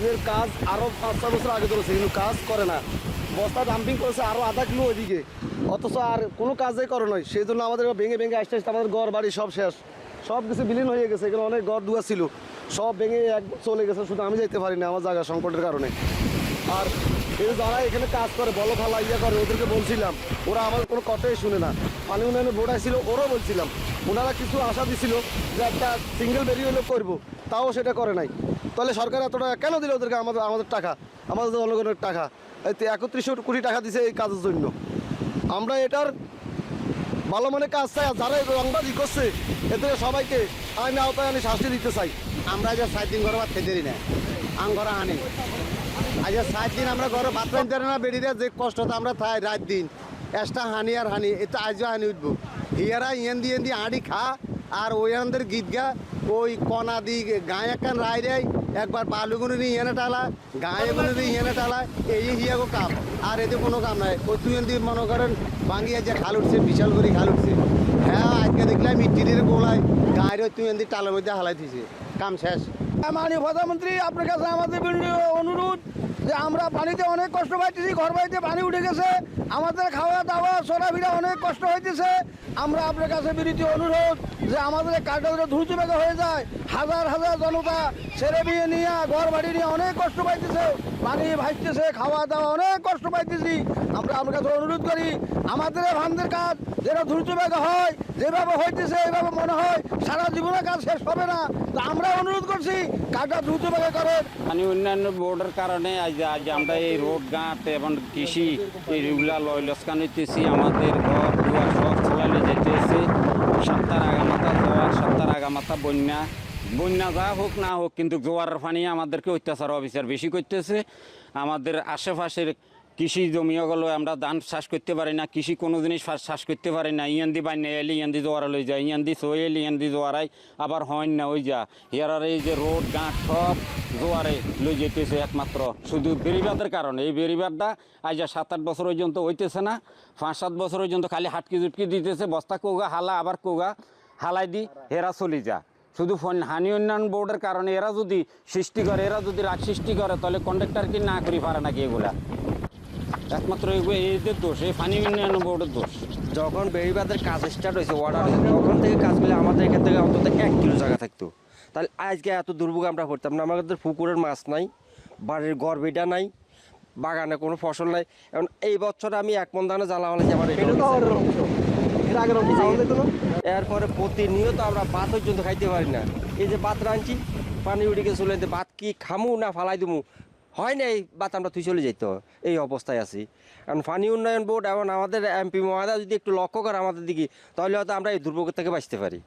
এর কাজ আরও 5-6 বছর আগে ধরেছে, কিন্তু কাজ করে না। বস্তা ডাম্পিং করেছে আরও আধা কিলো ওইদিকে, অথচ আর কোনো কাজই করে নয়। সেই জন্য আমাদের ভেঙে ভেঙে আসতে আসতে আমাদের ঘর বাড়ি সব শেষ, সব কিছু বিলীন হয়ে গেছে। এখানে অনেক ঘর দুয়া ছিল, সব ভেঙে এক চলে গেছে। শুধু আমি যাইতে পারি না আমার জায়গা সংকটের কারণে। আর এই যারা এখানে কাজ করে বলো ফালা ইয়া করে, ওদেরকে বলছিলাম, ওরা আমার কোনো কথাই শুনে না। পানি উন্নয়নে বোর্ড আসছিল, ওরাও বলছিলাম, ওনারা কিছু আশা দিছিল যে একটা সিঙ্গেল বেরিয়ে হলেও করবো, তাও সেটা করে নাই। তাহলে সরকার এত টাকা কেন দিল ওদেরকে? আমাদের টাকা, আমাদের জনগণের টাকা, 31 কোটি টাকা দিছে এই কাজের জন্য। আমরা এটার ভালো মানে কাজ চাই, আর যারা রংবাজি করছে এদের সবাইকে আইন আওতায় আনি শাস্তি দিতে চাই। আমরা যে 7 দিন ঘরে ভাত খেতে না, আং ঘরে আনি আজ 7 দিন আমরা ঘরে ভাত পাইতে না। বেরিয়ে যে কষ্টটা আমরা থাই রাত দিন এক্সট্রা হানি আর হানি, এটা আজও হানি উঠবো। হিয়ারা ইয়েন দিয়ে হাঁড়ি খা আর ওই আমাদের গীত গা, ওই কণা দি গায়ে একখান রায় দেয়, একবার বালুগুনি নিয়ে ইয়েনে টালা, গায়ে গুনি নিয়ে ইয়েনে টালা, এই হিয়াগো কাম। আর এতে কোনো কাম নাই। ওই তুই মনে করেন ভাঙিয়ে যে খাল উঠছে, বিশাল করে খাল উঠছে। হ্যাঁ আজকে দেখলাম মিট্টির গোলায় গায়ের তুই টালের মধ্যে হালাই দিছে, কাম শেষ। মাননীয় প্রধানমন্ত্রী, আপনার কাছে আমাদের অনুরোধ যে আমরা পানিতে অনেক কষ্ট পাইতেছি, ঘর বাড়িতে পানি উঠে গেছে, আমাদের খাওয়া দাওয়া চলাফেরা অনেক কষ্ট হইতেছে। আমরা আপনার কাছে বিনীত অনুরোধ যে আমাদের কাজটা দ্রুত বেগে হয়ে যায়। হাজার হাজার জনতা ছেলে বিয়ে নিয়ে ঘর বাড়ি নিয়ে অনেক কষ্ট পাইতেছে, পানি ভাসতেছে, খাওয়া দাওয়া অনেক কষ্ট পাইতেছি। আমরা আপনার কাছে অনুরোধ করি আমাদের ভান্দের কাজ যেন দ্রুত বেগে হয়। যেভাবে হইতেছে এইভাবে মনে হয় সারা জীবনের কাজ শেষ হবে না। তো আমরা অনুরোধ করছি কাজটা দ্রুত বেগে করেন। পানি উন্নয়ন বোর্ডের কারণে আজ আমরা এই রোড ঘাট এবং কৃষি এইগুলা লয়লস্কান হইতেছি। আমাদের ঘর দুয়ার সব চলালে যেতেছে। সপ্তাহ আগামাতা জোয়ার, সপ্তাহ আগামাতা বন্যা। বন্যা যা হোক না হোক, কিন্তু জোয়ারের পানি আমাদেরকে অত্যাচার অবিচার বেশি করতেছে। আমাদের আশেপাশের কৃষি জমিগুলো আমরা ধান চাষ করতে পারি না, কৃষি কোনো জিনিস চাষ করতে পারি না। ইয়ান্দি বান্যা এলি ইয়ান্দি জোয়ারা লই যায়, ইয়ান্দি সই এলি ইয়ান্দি জোয়ারাই আবার হয় না ওই যা। ইয়ার এই যে রোড ঘাট সব জোয়ারে লই যেতেছে একমাত্র শুধু বেড়িবাদের কারণে। এই বেড়িবাদটা আজ 7-8 বছর পর্যন্ত হইতেছে না, 5-7 বছর পর্যন্ত খালি হাটকি জুটকি দিতেছে। বস্তা কোগা হালা আবার কোগা হালাই দি হেরা চলি যা। শুধু পানি উন্নয়ন বোর্ডের কারণে এরা যদি সৃষ্টি করে, এরা যদি রাগ সৃষ্টি করে, তাহলে কন্ডাক্টর কি না করি পারে নাকি? এগুলা একমাত্র এদের দোষ, এই পানি উন্নয়ন বোর্ডের দোষ। যখন বেড়িবাঁধের কাজ স্টার্ট হয়েছে অর্ডার, তখন থেকে কাজ করলে আমাদের এখান থেকে অন্তত 1 কিলো জায়গা থাকতো। তাহলে আজকে এত দুর্ভোগ আমরা পড়তাম না। আমাদের পুকুরের মাছ নাই, বাড়ির ঘর বেটা নাই, বাগানে কোনো ফসল নাই। এখন এই বছর আমি 1 মণ ধানে জ্বালা হলে আমার এরপরে প্রতিনিয়ত আমরা ভাত পর্যন্ত খাইতে পারি না। এই যে ভাত রাঁধছি, পানি উঠে গেছে, চলে ভাত কি খামু না ফালাই দেবো, হয় না। এই বাত আমরা তুই চলে যাইতো, এই অবস্থায় আছি। কারণ পানি উন্নয়ন বোর্ড এবং আমাদের এমপি মহোদয় যদি একটু লক্ষ্য করে আমাদের দিকে, তাহলে হয়তো আমরা এই দুর্ভোগ থেকে বাঁচতে পারি।